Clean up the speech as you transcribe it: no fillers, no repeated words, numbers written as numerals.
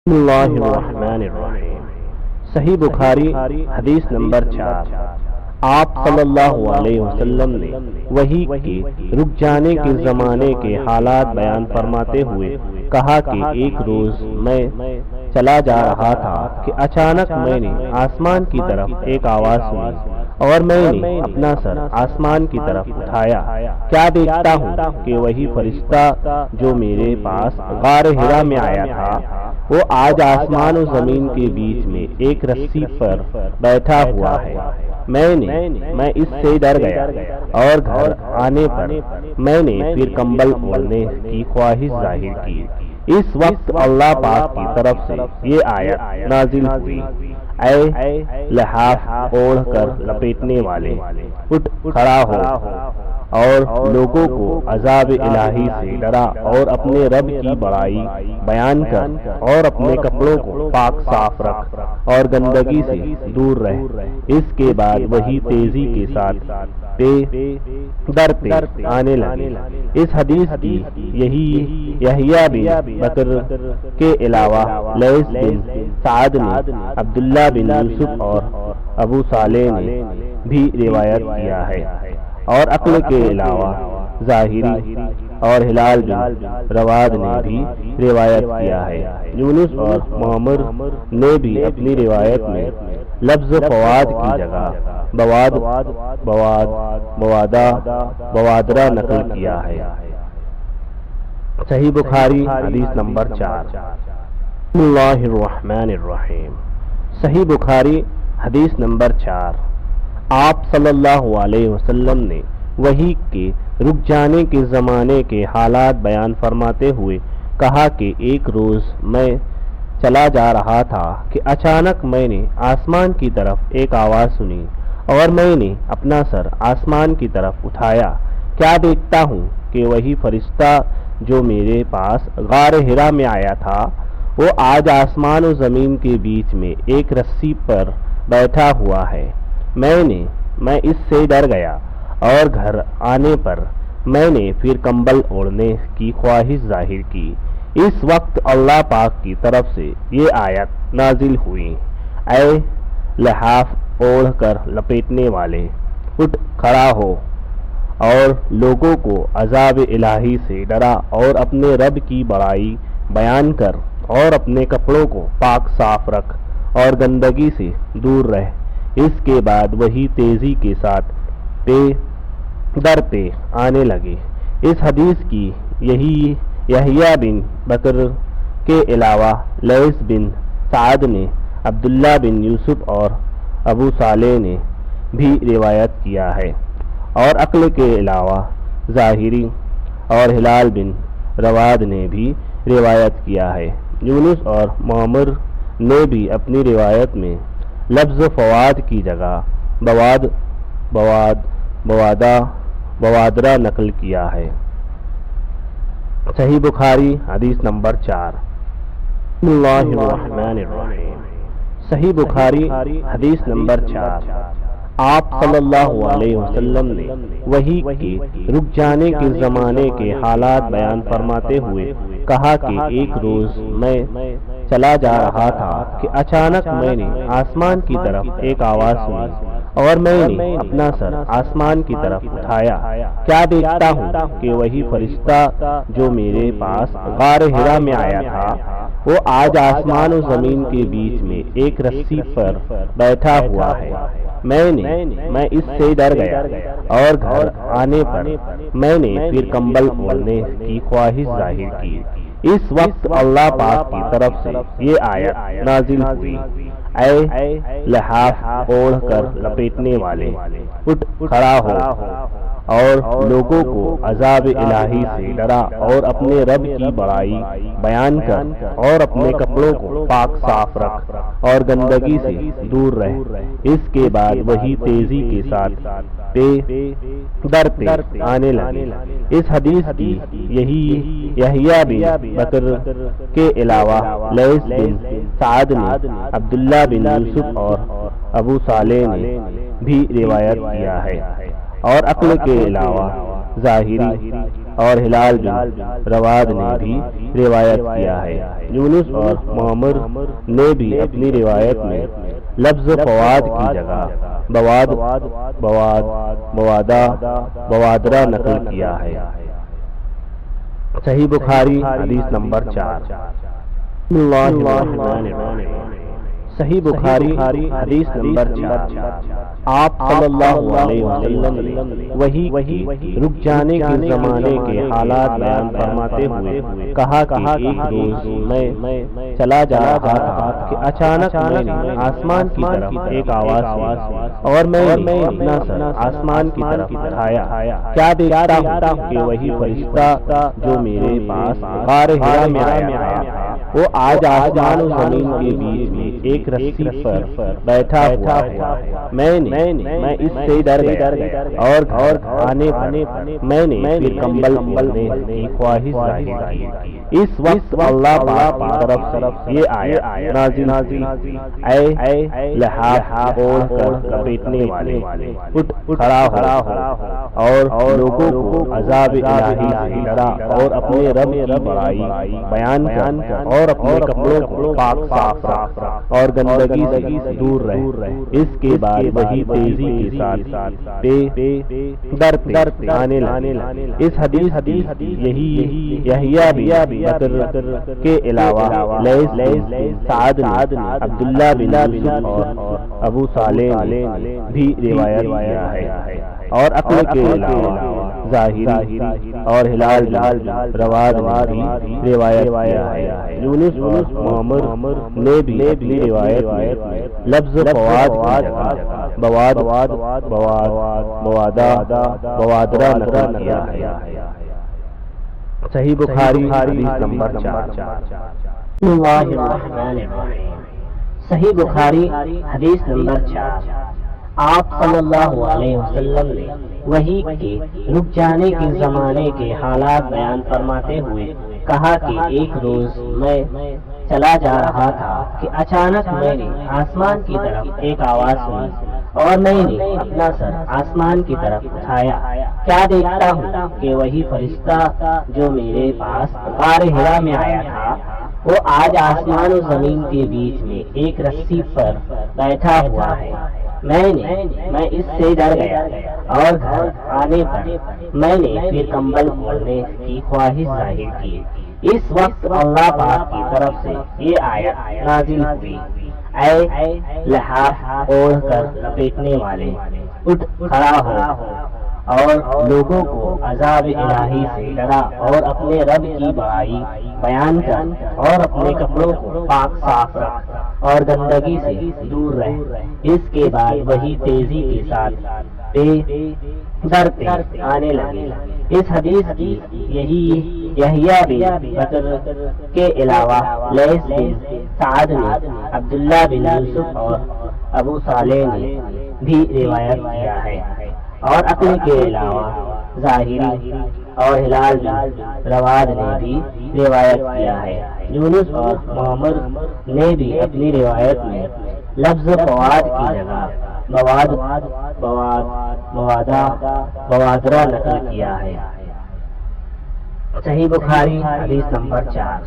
بسم اللہ الرحمن الرحیم۔ صحیح بخاری حدیث نمبر 4۔ آپ صلی اللہ علیہ وسلم نے وحی کے رک جانے کے زمانے کے حالات بیان فرماتے ہوئے کہا کہ ایک روز میں چلا جا رہا تھا کہ اچانک میں نے آسمان کی طرف ایک آواز سنی اور میں نے اپنا سر آسمان کی طرف اٹھایا، کیا دیکھتا ہوں کہ وہی فرشتہ جو میرے پاس غار حرا میں آیا تھا وہ آج آسمان و زمین کے بیچ میں ایک رسی پر بیٹھا ہوا ہے۔ میں اس سے ڈر گیا اور گھر آنے پر میں نے پھر کمبل اوڑھنے کی خواہش ظاہر کی۔ اس وقت اللہ پاک کی طرف سے یہ آیت نازل ہوئی، اے لحاف اوڑھ کر لپیٹنے والے، اٹھ کھڑا ہو اور لوگوں کو عذاب الہی سے ڈرا اور اپنے رب کی بڑائی بیان کر اور اپنے کپڑوں کو پاک صاف رکھ اور گندگی سے دور رہ۔ اس کے بعد وہی تیزی کے ساتھ در پہ آنے لگے۔ اس حدیث کی یحییٰ بن بکر کے علاوہ لیث بن سعد نے، عبداللہ بن یوسف اور ابو صالح نے بھی روایت کیا ہے، اور عقل کے علاوہ ظاہری اور ہلال بن رواد نے بھی روایت کیا ہے۔ یونس اور معمر نے بھی اپنی روایت میں لفظ فواد کی جگہ بوادرہ نقل کیا ہے۔ صحیح بخاری حدیث نمبر 4۔ بسم اللہ الرحمن الرحیم۔ صحیح بخاری حدیث نمبر 4۔ آپ صلی اللہ علیہ وسلم نے وحی کے رک جانے کے زمانے کے حالات بیان فرماتے ہوئے کہا کہ ایک روز میں چلا جا رہا تھا کہ اچانک میں نے آسمان کی طرف ایک آواز سنی اور میں نے اپنا سر آسمان کی طرف اٹھایا، کیا دیکھتا ہوں کہ وہی فرشتہ جو میرے پاس غار حرا میں آیا تھا وہ آج آسمان و زمین کے بیچ میں ایک رسی پر بیٹھا ہوا ہے۔ میں اس سے ڈر گیا اور گھر آنے پر میں نے پھر کمبل اوڑھنے کی خواہش ظاہر کی۔ اس وقت اللہ پاک کی طرف سے یہ آیت نازل ہوئی، اے لحاف اوڑھ کر لپیٹنے والے، اٹھ کھڑا ہو اور لوگوں کو عذاب الہی سے ڈرا اور اپنے رب کی بڑائی بیان کر اور اپنے کپڑوں کو پاک صاف رکھ اور گندگی سے دور رہ۔ اس کے بعد وہی تیزی کے ساتھ در پہ آنے لگے۔ اس حدیث کی یحییٰ بن بکر کے علاوہ لیث بن سعد نے، عبداللہ بن یوسف اور ابو صالح نے بھی روایت کیا ہے، اور عقل کے علاوہ ظاہری اور ہلال بن رواد نے بھی روایت کیا ہے۔ یونس اور معمر نے بھی اپنی روایت میں لفظ فواد کی جگہ بوادرہ نقل کیا ہے۔ صحیح بخاری حدیث نمبر 4۔ بسم اللہ الرحمن الرحیم۔ صحیح بخاری حدیث نمبر 4۔ آپ صلی اللہ علیہ وسلم نے وحی کے رک جانے کے زمانے کے حالات بیان فرماتے ہوئے کہا کہ ایک روز میں چلا جا رہا تھا کہ اچانک میں نے آسمان کی طرف ایک آواز سنی اور میں نے اپنا سر آسمان کی طرف اٹھایا، کیا دیکھتا ہوں کہ وہی فرشتہ جو میرے پاس غار حرا میں آیا تھا وہ آج آسمان و زمین کے بیچ میں ایک رسی پر بیٹھا ہوا ہے۔ میں اس سے ڈر گیا اور گھر آنے پر میں نے پھر کمبل اوڑھنے کی خواہش ظاہر کی۔ اس وقت اللہ پاک کی طرف سے یہ آیت نازل ہوئی، اے لحاف اوڑھ کر لپیٹنے والے، اٹھ کھڑا ہو اور لوگوں کو عذاب الہی سے ڈرا اور اپنے رب کی بڑائی بیان کر اور اپنے کپڑوں کو پاک صاف رکھ اور گندگی سے دور رہ۔ اس کے بعد وہی تیزی کے ساتھ در پہ آنے لگے۔ اس حدیث کی یحییٰ بن بکر کے علاوہ لیث بن سعد نے، عبداللہ بن یوسف اور ابو صالح نے بھی روایت کیا ہے، اور عقل کے علاوہ ظاہری اور ہلال بن رواد نے بھی روایت کیا ہے۔ یونس اور معمر نے بھی اپنی روایت میں لفظ فواد کی جگہ بوادرہ نقل کیا ہے۔ صحیح بخاری حدیث نمبر 4۔ بسم اللہ الرحمن الرحیم۔ صحیح بخاری حدیث نمبر 4۔ آپ صلی اللہ علیہ وسلم نے وحی کی رک جانے کے زمانے کے حالات بیان فرماتے ہوئے کہا کہ ایک روز میں چلا جا رہا تھا کہ اچانک میں نے آسمان کی طرف ایک آواز سنی اور میں اپنا سر آسمان کی طرف اٹھایا، کیا دیکھتا ہوں کہ وہی فرشتہ جو میرے پاس غار حرا میں آیا تھا وہ آج آسمان و زمین کے بیچ میں ایک رسی پر بیٹھا ہوا ہے۔ میں اس سے ڈر گیا اور آنے میں نے پھر کمبل اوڑھنے کی خواہش ظاہر کی۔ اس وقت اللہ پاک کی طرف یہ آیت نازل ہوئی، اے لحاف اوڑھ کر لپیٹنے والے، اٹھ کھڑا ہو اور لوگوں کو عذاب الہی سے ڈرا اور اپنے رب کی بڑائی بیان کر اور اپنے کپڑوں کو پاک صاف رکھ اور گندگی سے دور رہ۔ اس کے بعد وہی تیزی کے ساتھ در پہ آنے لگے۔ اس حدیث یہی یحییٰ بن بکر کے علاوہ لیث، سعد نے، عبداللہ بن یوسف اور ابو صالح نے بھی روایت کیا ہے، اور عقل کے علاوہ ظاہری اور ہلال بن رواد نے بھی روایت کیا ہے۔ یونس اور معمر نے بھی اپنی روایت میں لفظ فواد کی جگہ بوادرہ نقل کیا ہے۔ صحیح بخاری حدیث نمبر 4۔ بسم اللہ الرحمن الرحیم۔ صحیح بخاری حدیث نمبر 4۔ آپ صلی اللہ علیہ وسلم نے وحی کے رک جانے کے زمانے کے حالات بیان فرماتے ہوئے کہا کہ ایک روز میں چلا جا رہا تھا کہ اچانک میں نے آسمان کی طرف ایک آواز سنی اور میں نے اپنا سر آسمان کی طرف اٹھایا، کیا دیکھتا ہوں کہ وہی فرشتہ جو میرے پاس غار حرا میں آیا تھا وہ آج آسمان و زمین کے بیچ میں ایک رسی پر بیٹھا ہوا ہے۔ میں اس سے ڈر گیا اور گھر آنے پر میں نے پھر کمبل اوڑھنے کی خواہش ظاہر کی۔ اس وقت اللہ پاک کی طرف سے یہ آیت نازل ہوئی، اے لحاف اوڑھ کر لپیٹنے والے، اٹھ کھڑا ہو اور لوگوں کو عذاب الہی سے ڈرا اور اپنے رب کی بڑائی بیان کر اور اپنے کپڑوں کو پاک صاف رکھ اور گندگی سے دور رہ۔ اس کے بعد وہی تیزی کے ساتھ در پہ آنے لگے۔ اس حدیث کی یہی یحییٰ بن بکر کے علاوہ لیث بن سعد نے، عبداللہ بن یوسف اور ابو صالح نے بھی روایت کیا ہے، اور عقل کے علاوہ ظاہری اور ہلال بن رواد نے بھی روایت کیا ہے۔ یونس اور معمر نے بھی اپنی روایت میں لفظ فواد کی جگہ بوادرہ نقل کیا ہے۔ صحیح بخاری حدیث نمبر 4۔